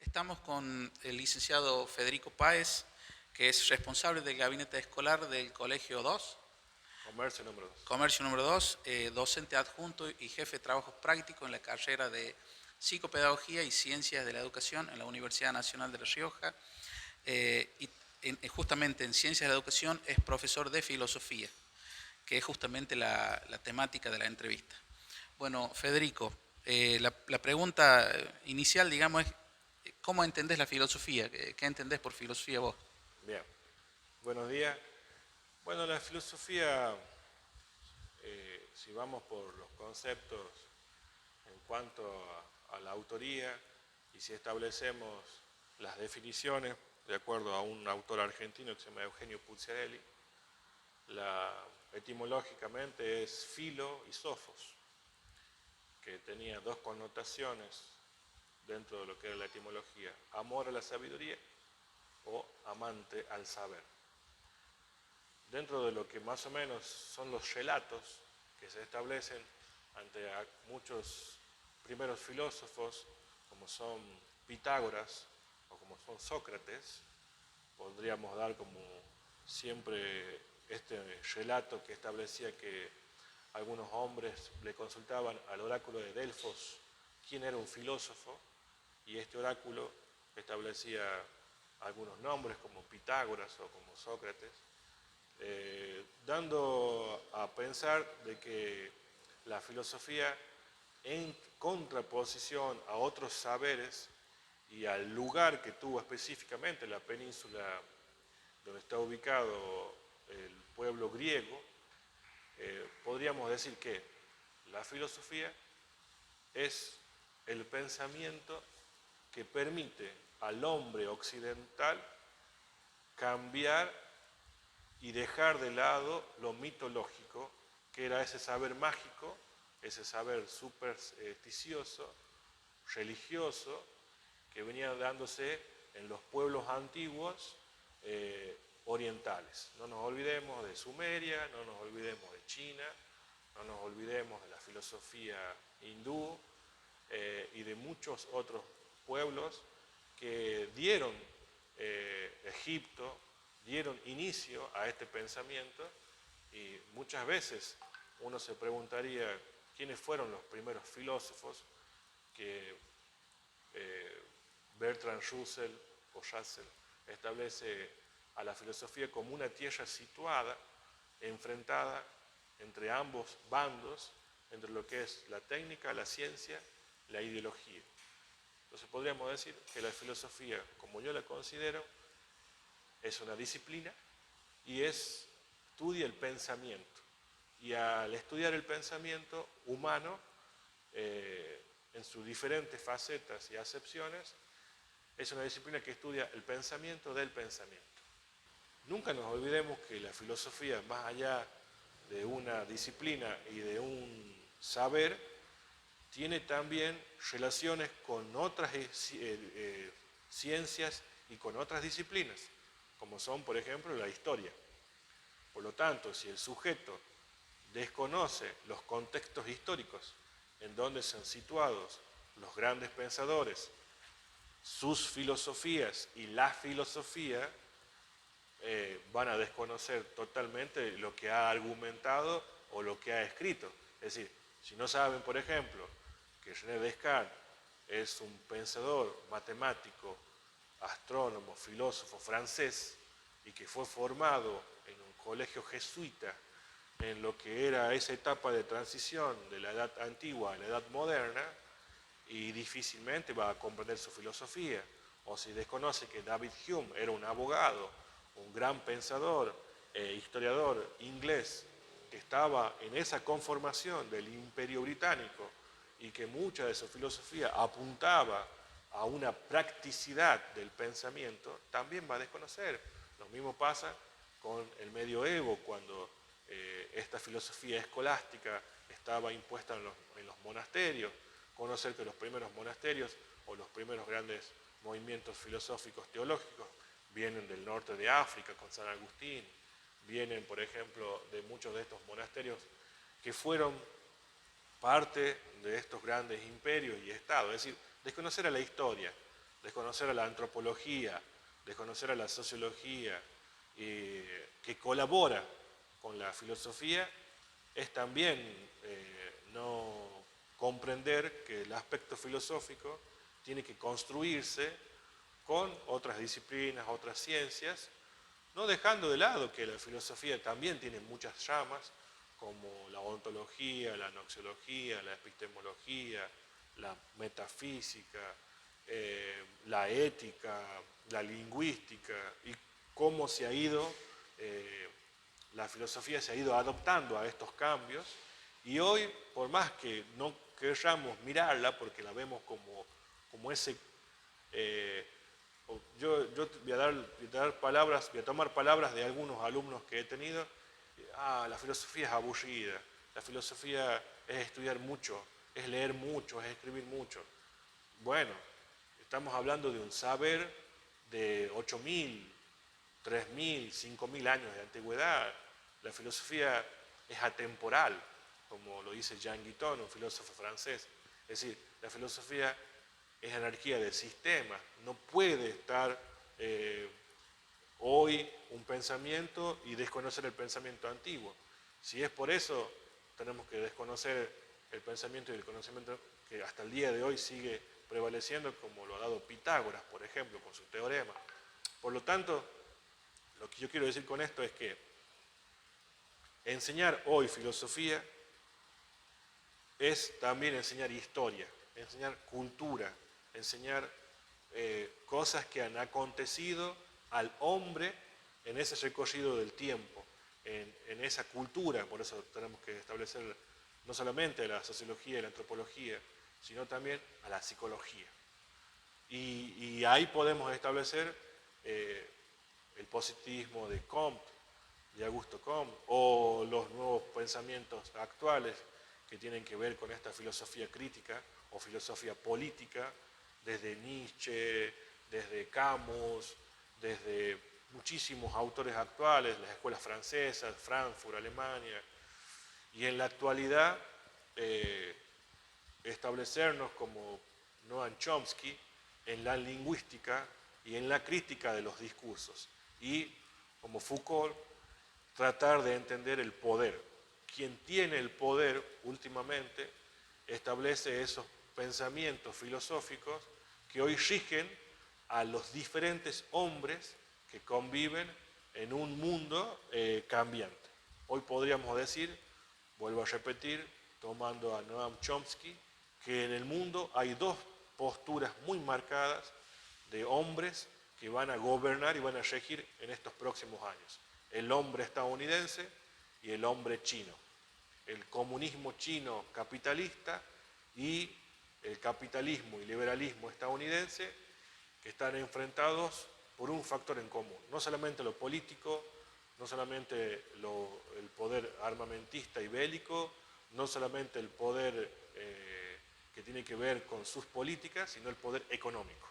Estamos con el licenciado Federico Páez, que es responsable del gabinete escolar del Colegio 2, Comercio número 2. Comercio número 2, docente adjunto y jefe de trabajos prácticos en la carrera de Psicopedagogía y Ciencias de la Educación en la Universidad Nacional de La Rioja. Justamente en Ciencias de la Educación es profesor de Filosofía, que es justamente la temática de la entrevista. Bueno, Federico, la pregunta inicial, digamos, es ¿cómo entendés la filosofía? ¿Qué entendés por filosofía vos? Bien, buenos días. Bueno, la filosofía, si vamos por los conceptos en cuanto a la autoría y si establecemos las definiciones de acuerdo a un autor argentino que se llama Eugenio Pucciarelli, etimológicamente es filo y sofos, que tenía dos connotaciones dentro de lo que era la etimología: amor a la sabiduría o amante al saber. Dentro de lo que más o menos son los relatos que se establecen ante muchos primeros filósofos, como son Pitágoras o como son Sócrates, podríamos dar como siempre este relato que establecía que algunos hombres le consultaban al oráculo de Delfos quién era un filósofo, y este oráculo establecía algunos nombres como Pitágoras o como Sócrates, dando a pensar de que la filosofía, en contraposición a otros saberes y al lugar que tuvo específicamente la península donde está ubicado el pueblo griego, podríamos decir que la filosofía es el pensamiento que permite al hombre occidental cambiar y dejar de lado lo mitológico, que era ese saber mágico, ese saber supersticioso, religioso, que venía dándose en los pueblos antiguos orientales. No nos olvidemos de Sumeria, no nos olvidemos de China, no nos olvidemos de la filosofía hindú y de muchos otros pueblos que dieron Egipto, dieron inicio a este pensamiento, y muchas veces uno se preguntaría quiénes fueron los primeros filósofos que Bertrand Russell o Russell establece a la filosofía como una tierra situada, enfrentada entre ambos bandos, entre lo que es la técnica, la ciencia, la ideología. Entonces podríamos decir que la filosofía, como yo la considero, es una disciplina y estudia el pensamiento. Y al estudiar el pensamiento humano, en sus diferentes facetas y acepciones, es una disciplina que estudia el pensamiento del pensamiento. Nunca nos olvidemos que la filosofía, más allá de una disciplina y de un saber, tiene también relaciones con otras ciencias y con otras disciplinas, como son, por ejemplo, la historia. Por lo tanto, si el sujeto desconoce los contextos históricos en donde se han situado los grandes pensadores, sus filosofías y la filosofía, van a desconocer totalmente lo que ha argumentado o lo que ha escrito. Es decir, si no saben, por ejemplo, que René Descartes es un pensador, matemático, astrónomo, filósofo francés, y que fue formado en un colegio jesuita en lo que era esa etapa de transición de la edad antigua a la edad moderna, y difícilmente va a comprender su filosofía. O si desconoce que David Hume era un abogado, un gran pensador, historiador inglés, que estaba en esa conformación del Imperio Británico y que mucha de su filosofía apuntaba a una practicidad del pensamiento, también va a desconocer. Lo mismo pasa con el medioevo, cuando esta filosofía escolástica estaba impuesta en los monasterios. Conocer que los primeros monasterios o los primeros grandes movimientos filosóficos teológicos vienen del norte de África con San Agustín, vienen, por ejemplo, de muchos de estos monasterios que fueron parte de estos grandes imperios y estados. Es decir, desconocer a la historia. desconocer a la antropología, desconocer a la sociología, que colabora con la filosofía, es también no comprender que el aspecto filosófico tiene que construirse con otras disciplinas, otras ciencias, no dejando de lado que la filosofía también tiene muchas ramas, como la ontología, la noxiología, la epistemología, la metafísica, la ética, la lingüística, y cómo se ha ido, la filosofía se ha ido adoptando a estos cambios, y hoy, por más que no queramos mirarla, porque la vemos como ese... yo voy a tomar palabras de algunos alumnos que he tenido. La filosofía es aburrida, la filosofía es estudiar mucho, es leer mucho, es escribir mucho. Bueno, estamos hablando de un saber de 8.000, 3.000, 5.000 años de antigüedad. La filosofía es atemporal, como lo dice Jean Guitton, un filósofo francés. Es decir, la filosofía es energía del sistema, no puede estar hoy un pensamiento y desconocer el pensamiento antiguo. Si es por eso, tenemos que desconocer el pensamiento y el conocimiento que hasta el día de hoy sigue prevaleciendo, como lo ha dado Pitágoras, por ejemplo, con su teorema. Por lo tanto, lo que yo quiero decir con esto es que enseñar hoy filosofía es también enseñar historia, enseñar cultura, enseñar cosas que han acontecido al hombre en ese recorrido del tiempo, en esa cultura. Por eso tenemos que establecer no solamente la sociología y la antropología, sino también a la psicología. Y ahí podemos establecer el positivismo de Comte, de Augusto Comte, o los nuevos pensamientos actuales que tienen que ver con esta filosofía crítica o filosofía política, desde Nietzsche, desde Camus, desde muchísimos autores actuales, las escuelas francesas, Frankfurt, Alemania, y en la actualidad establecernos como Noam Chomsky en la lingüística y en la crítica de los discursos, y como Foucault tratar de entender el poder. Quien tiene el poder últimamente establece esos pensamientos filosóficos que hoy rigen a los diferentes hombres que conviven en un mundo cambiante. Hoy podríamos decir, vuelvo a repetir, tomando a Noam Chomsky, que en el mundo hay dos posturas muy marcadas de hombres que van a gobernar y van a regir en estos próximos años. El hombre estadounidense y el hombre chino. El comunismo chino capitalista y el capitalismo y liberalismo estadounidense, que están enfrentados por un factor en común. No solamente lo político, no solamente el poder armamentista y bélico, no solamente el poder que tiene que ver con sus políticas, sino el poder económico.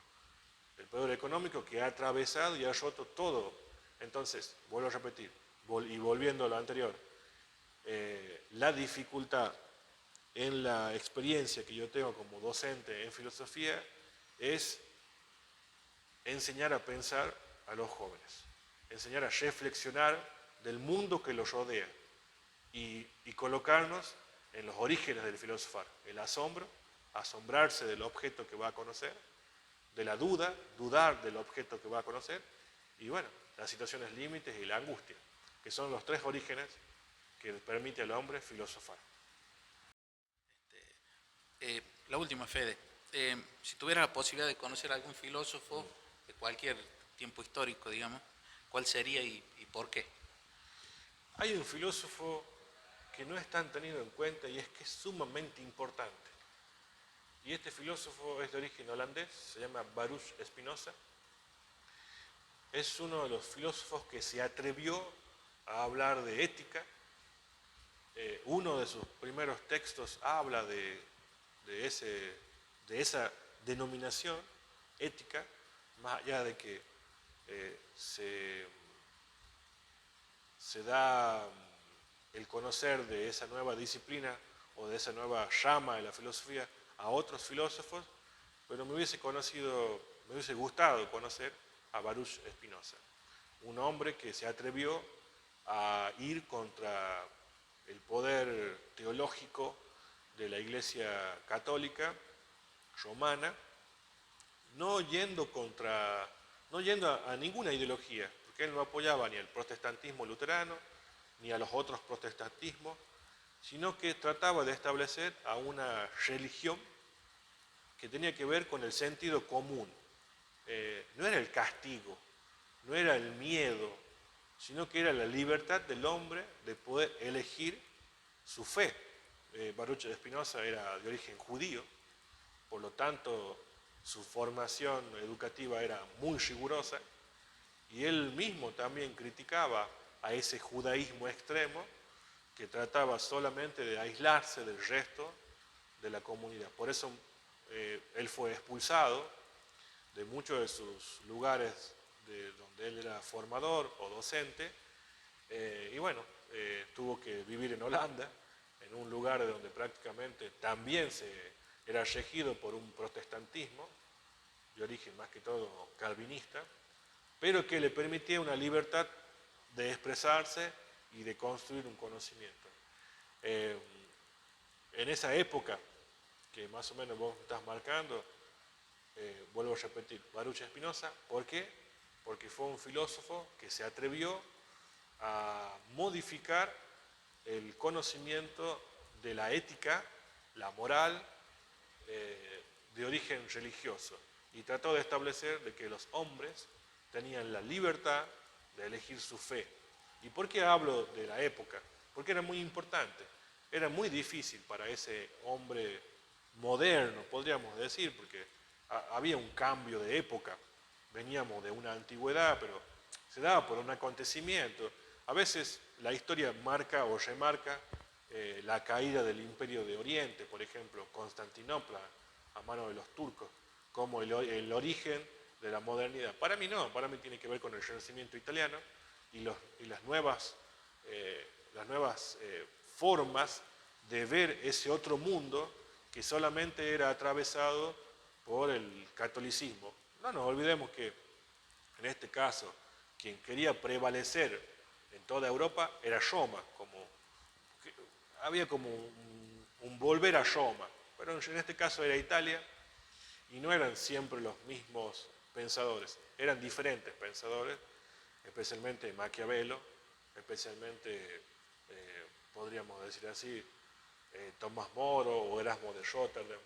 El poder económico que ha atravesado y ha roto todo. Entonces, vuelvo a repetir, y volviendo a lo anterior, la dificultad en la experiencia que yo tengo como docente en filosofía es enseñar a pensar a los jóvenes, enseñar a reflexionar del mundo que los rodea y colocarnos en los orígenes del filosofar, el asombro, asombrarse del objeto que va a conocer, de la duda, dudar del objeto que va a conocer, y bueno, las situaciones límites y la angustia, que son los tres orígenes que permite al hombre filosofar. La última, Fede. Si tuvieras la posibilidad de conocer a algún filósofo de cualquier tiempo histórico, digamos, ¿cuál sería y por qué? Hay un filósofo que no es tan tenido en cuenta y es que es sumamente importante. Y este filósofo es de origen holandés, se llama Baruch Spinoza. Es uno de los filósofos que se atrevió a hablar de ética. Uno de sus primeros textos habla de esa denominación ética, más allá de que se da el conocer de esa nueva disciplina o de esa nueva rama de la filosofía a otros filósofos, pero me hubiese me hubiese gustado conocer a Baruch Spinoza, un hombre que se atrevió a ir contra el poder teológico de la Iglesia Católica romana, no yendo a ninguna ideología, porque él no apoyaba ni al protestantismo luterano, ni a los otros protestantismos, sino que trataba de establecer a una religión que tenía que ver con el sentido común. No era el castigo, no era el miedo, sino que era la libertad del hombre de poder elegir su fe. Baruch de Spinoza era de origen judío, por lo tanto su formación educativa era muy rigurosa, y él mismo también criticaba a ese judaísmo extremo que trataba solamente de aislarse del resto de la comunidad. Por eso él fue expulsado de muchos de sus lugares de donde él era formador o docente, y bueno, tuvo que vivir en Holanda, en un lugar donde prácticamente también se era regido por un protestantismo de origen más que todo calvinista, pero que le permitía una libertad de expresarse y de construir un conocimiento. En esa época, que más o menos vos estás marcando, vuelvo a repetir, Baruch Spinoza, ¿por qué? Porque fue un filósofo que se atrevió a modificar el conocimiento de la ética, la moral, de origen religioso, y trató de establecer de que los hombres tenían la libertad de elegir su fe. ¿Y por qué hablo de la época? Porque era muy importante, era muy difícil para ese hombre moderno, podríamos decir, porque había un cambio de época, veníamos de una antigüedad, pero se daba por un acontecimiento. A veces la historia marca o remarca la caída del Imperio de Oriente, por ejemplo, Constantinopla a manos de los turcos, como el origen de la modernidad. Para mí no, para mí tiene que ver con el Renacimiento italiano y las nuevas formas de ver ese otro mundo que solamente era atravesado por el catolicismo. No nos olvidemos que en este caso quien quería prevalecer en toda Europa era Roma, había como un volver a Roma, pero en este caso era Italia, y no eran siempre los mismos pensadores, eran diferentes pensadores, especialmente Maquiavelo, especialmente, podríamos decir así, Tomás Moro o Erasmo de Rotterdam.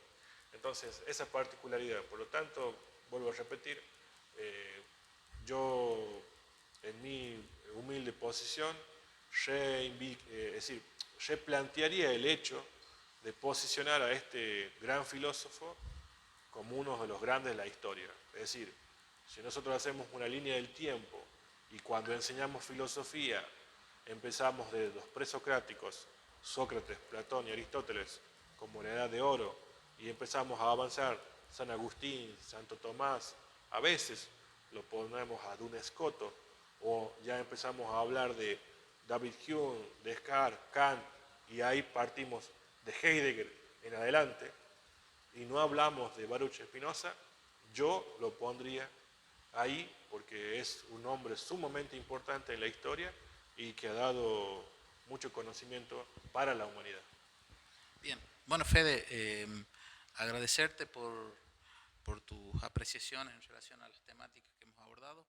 Entonces, esa particularidad, por lo tanto, vuelvo a repetir, yo en mi humilde posición replantearía el hecho de posicionar a este gran filósofo como uno de los grandes de la historia. Es decir, si nosotros hacemos una línea del tiempo y cuando enseñamos filosofía empezamos de los presocráticos, Sócrates, Platón y Aristóteles, como la edad de oro, y empezamos a avanzar, San Agustín, Santo Tomás, a veces lo ponemos a Duns Scotus, o ya empezamos a hablar de David Hume, Descartes, Kant, y ahí partimos de Heidegger en adelante, y no hablamos de Baruch Spinoza, yo lo pondría ahí porque es un hombre sumamente importante en la historia y que ha dado mucho conocimiento para la humanidad. Bien, bueno Fede, agradecerte por tus apreciaciones en relación a las temáticas que hemos abordado.